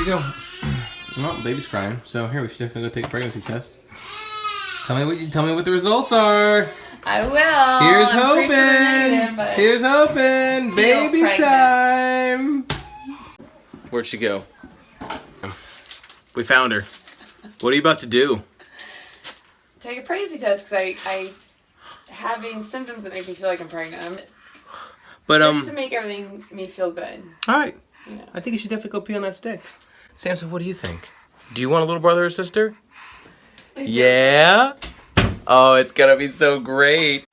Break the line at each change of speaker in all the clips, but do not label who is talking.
you go. Well, baby's crying, so here we should definitely go take a pregnancy test. Tell me what the results are.
I will.
Here's
I'm
hoping.
Sure
Here's hoping. Baby time. Where'd she go? We found her. What are you about to do?
Take a pregnancy test because I having symptoms that make me feel like I'm pregnant.
But
just to make me feel good.
All right.
You know.
I think you should definitely go pee on that stick. Samson, what do you think? Do you want a little brother or sister? Yeah? Oh, it's gonna be so great.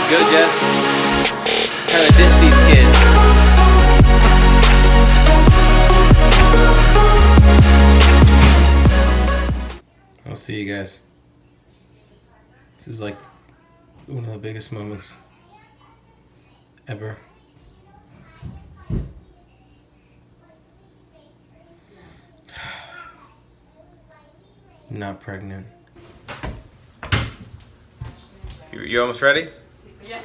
Good, Jess. Trying to ditch these kids. I'll see you guys. This is like one of the biggest moments ever. Not pregnant. You almost ready?
Yeah.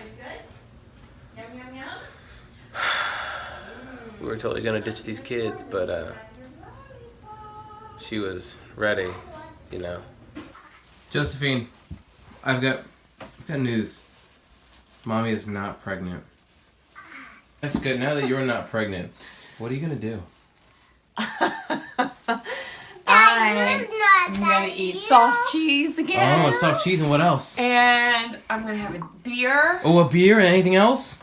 Yum, yum, yum.
We were totally gonna ditch these kids, but she was ready, you know. Josephine, I've got news. Mommy is not pregnant. That's good. Now that you're not pregnant, what are you gonna do?
I'm gonna eat soft cheese again.
Oh, soft cheese and what else?
And I'm gonna have a beer.
Oh, a beer and anything else?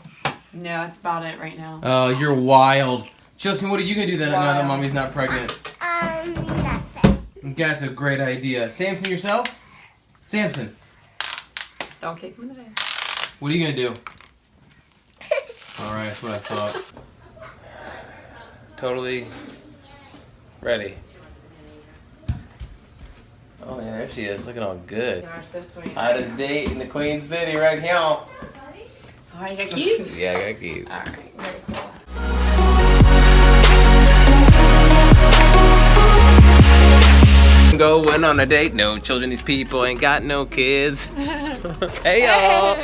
No, that's about it right now.
Oh, you're wild. Josephine, what are you gonna do then now that
Wild.
Mommy's not pregnant?
Nothing.
That's a great idea. Samson, yourself? Samson,
Don't kick him in the face.
what are you gonna do? Alright, that's what I thought. Totally ready. Oh yeah, there she is, looking all good.
You are so sweet.
Hottest date in the Queen City right here.
Oh, you got keys?
Yeah, I got keys.
Alright, very cool.
Going on a date, no children, these people ain't got no kids. Hey y'all!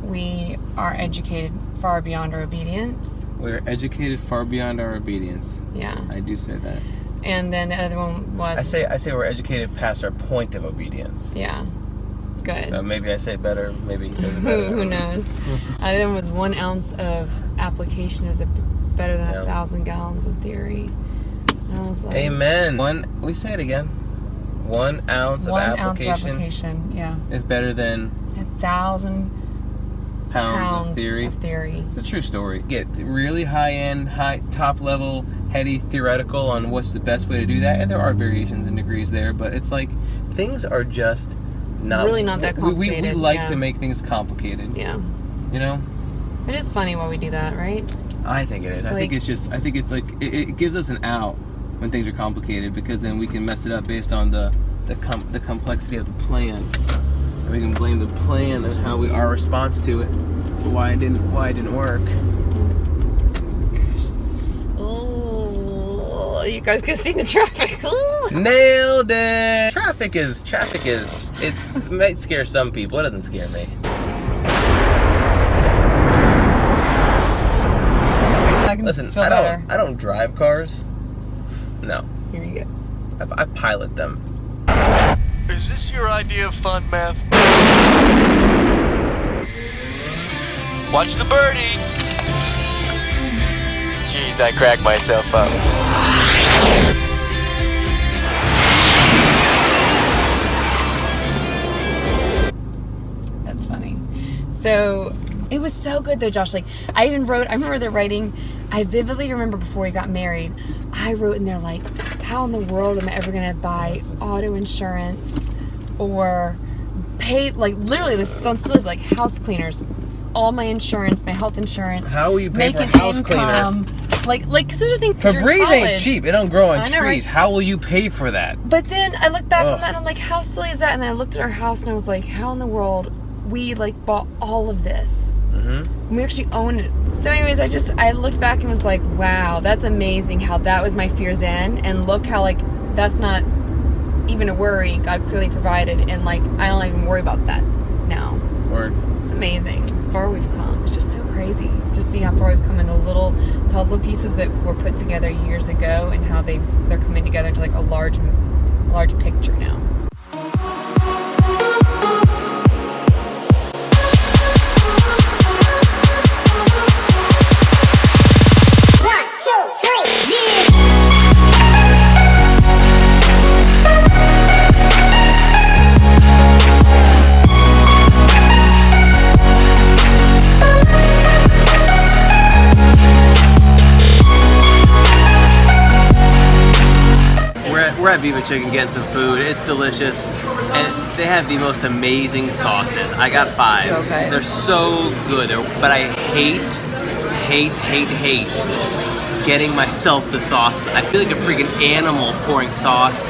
We are educated far beyond our obedience.
We're educated far beyond our obedience.
Yeah.
I do say that.
And then the other one was...
I say we're educated past our point of obedience.
Yeah. Good.
So maybe I say it better, maybe he says it better.
Who knows? The other one was 1 ounce of application is better than 1,000 gallons of theory. And I was like...
Amen. We say it again. 1 ounce of
1 ounce
application,
of application, yeah.
is better than
1,000
pounds of theory. It's a true story. Get really high-end, top-level, heady theoretical on what's the best way to do that, and there are variations and degrees there, but it's like things are just not
really not that complicated.
We like to make things complicated.
Yeah.
You know?
It is funny why we do that, right?
I think it is. I think it's like it gives us an out when things are complicated, because then we can mess it up based on the complexity of the plan. And we can blame the plan and how our response to it, for why it didn't work.
Oh, you guys can see the traffic.
Nailed it. Traffic is it might scare some people. It doesn't scare me. Listen, I don't drive cars. No.
Here you go.
I pilot them.
Is this your idea of fun, Matt? Watch the birdie! Jeez, I cracked myself up.
That's funny. So it was so good though, Josh. Like I remember the writing. I vividly remember before we got married, I wrote in there like, how in the world am I ever gonna buy auto insurance or pay, like literally this sounds silly, like house cleaners, all my insurance, my health insurance.
How will you pay for a
make
house
an
cleaner?
income. Like, because there's a thing
Febreze ain't cheap. It don't grow on
I know,
trees.
right?
How will you pay for that?
But then I look back
Ugh.
on that and I'm like, how silly is that? And then I looked at our house and I was like, how in the world we like bought all of this? We actually own it. So anyways, I looked back and was like, wow, that's amazing how that was my fear then. And look how like, that's not even a worry. God clearly provided. And like, I don't even worry about that now.
Word.
It's amazing how far we've come. It's just so crazy to see how far we've come in the little puzzle pieces that were put together years ago and how they're coming together into like a large picture now.
We're at Viva Chicken getting some food. It's delicious. And they have the most amazing sauces. I got 5.
So good.
They're so good. But I hate getting myself the sauce. I feel like a freaking animal pouring sauce.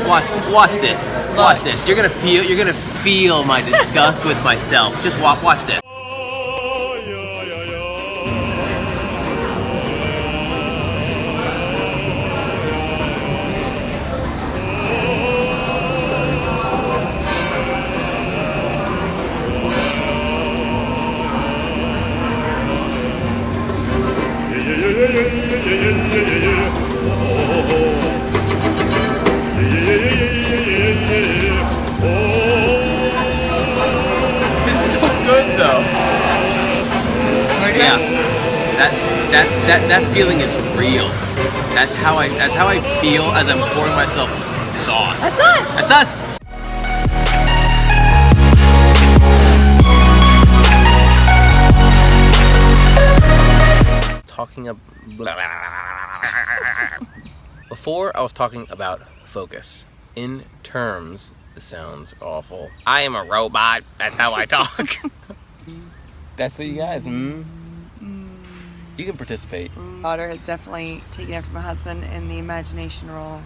Watch this. Watch this. You're gonna feel my disgust with myself. Just watch this. It's so good though. Yeah, that feeling is real. That's how I feel as I'm pouring myself sauce.
That's us.
That's us. Before I was talking about focus. In terms, this sounds awful. I am a robot. That's how I talk. That's what you guys. You can participate.
Daughter has definitely taken after my husband in the imagination role.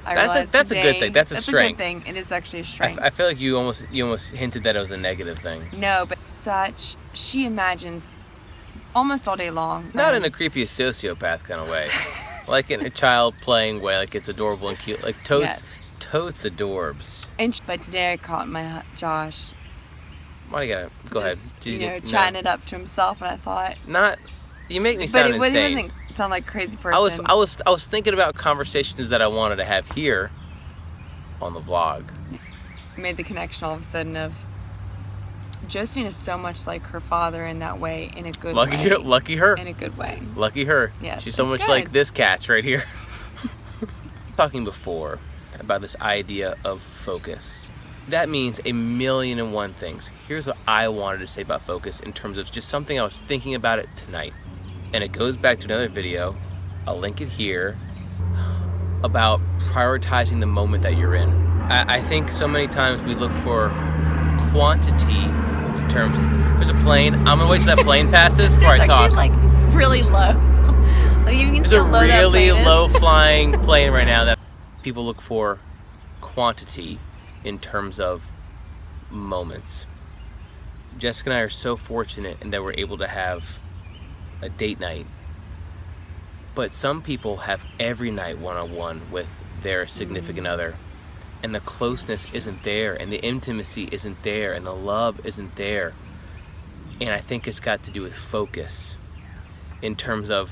That's a good thing. That's a strength.
That's a good thing. It is actually a strength.
I feel like you almost hinted that it was a negative thing.
No, but she imagines almost all day long.
Not in a creepy sociopath kind of way. Like in a child playing way, like it's adorable and cute. Like Totes,
Yes.
Totes adorbs.
But today I caught my Josh.
Why do you gotta go ahead?
Chatting it up to himself, and I thought.
Not. You make me sound
But
insane.
he wasn't sound like a crazy person.
I was thinking about conversations that I wanted to have here on the vlog.
Made the connection all of a sudden of Josephine is so much like her father in that way, in a good way.
Lucky her.
In a good way.
Lucky her.
Yes,
She's so much
good.
like this catch right here. Talking before about this idea of focus. That means a million and one things. Here's what I wanted to say about focus in terms of just something I was thinking about it tonight. And it goes back to another video, I'll link it here, about prioritizing the moment that you're in. I think so many times we look for quantity in terms, there's a plane, I'm gonna wait till that plane passes before I talk.
It's actually like really low. Like you can
There's
see
a
how low that
really
plane is.
low flying plane right now that people look for quantity in terms of moments. Jessica and I are so fortunate in that we're able to have a date night. But some people have every night one-on-one with their significant other, and the closeness isn't there, and the intimacy isn't there, and the love isn't there. And I think it's got to do with focus in terms of,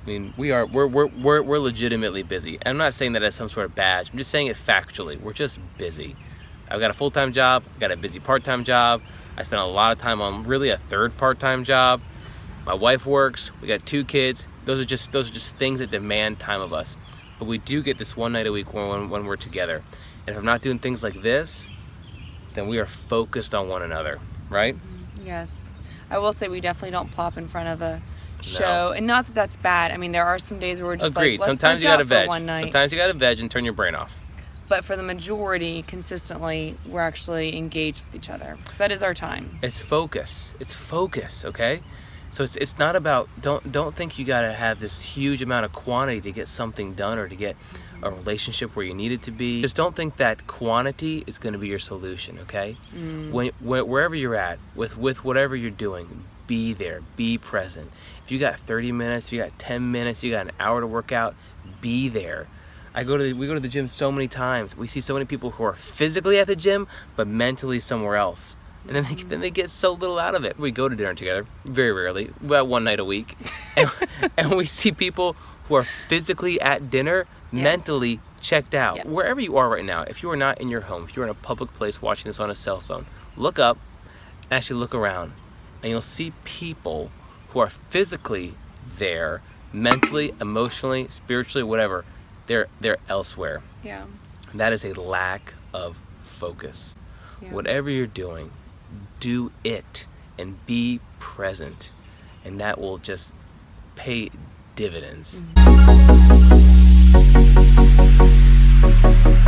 I mean, we're legitimately busy. I'm not saying that as some sort of badge. I'm just saying it factually. We're just busy. I've got a full-time job. I've got a busy part-time job. I spend a lot of time on really a third part-time job. My wife works. We got 2 kids. Those are just things that demand time of us. But we do get this one night a week when we're together. And if I'm not doing things like this, then we are focused on one another, right?
Yes. I will say we definitely don't plop in front of a show. And not that that's bad. I mean, there are some days where we're just
Agreed.
like, let's
Sometimes
go
you gotta
out for
veg.
one night.
Sometimes you gotta veg and turn your brain off.
But for the majority, consistently, we're actually engaged with each other. So that is our time.
It's focus. It's focus, okay? So it's not about, don't think you gotta have this huge amount of quantity to get something done or to get a relationship where you need it to be. Just don't think that quantity is gonna be your solution, okay? Wherever you're at, with whatever you're doing, be there, be present. If you got 30 minutes, if you got 10 minutes, you got an hour to work out, be there. We go to the gym so many times. We see so many people who are physically at the gym, but mentally somewhere else. And then they get so little out of it. We go to dinner together, very rarely, about one night a week. And we see people who are physically at dinner, mentally checked out.
Yep.
Wherever you are right now, if you are not in your home, if you're in a public place watching this on a cell phone, look up, actually look around, and you'll see people who are physically there, mentally, emotionally, spiritually, whatever. They're elsewhere.
Yeah.
That is a lack of focus.
Yeah.
Whatever you're doing, do it and be present, and that will just pay dividends.
Mm-hmm.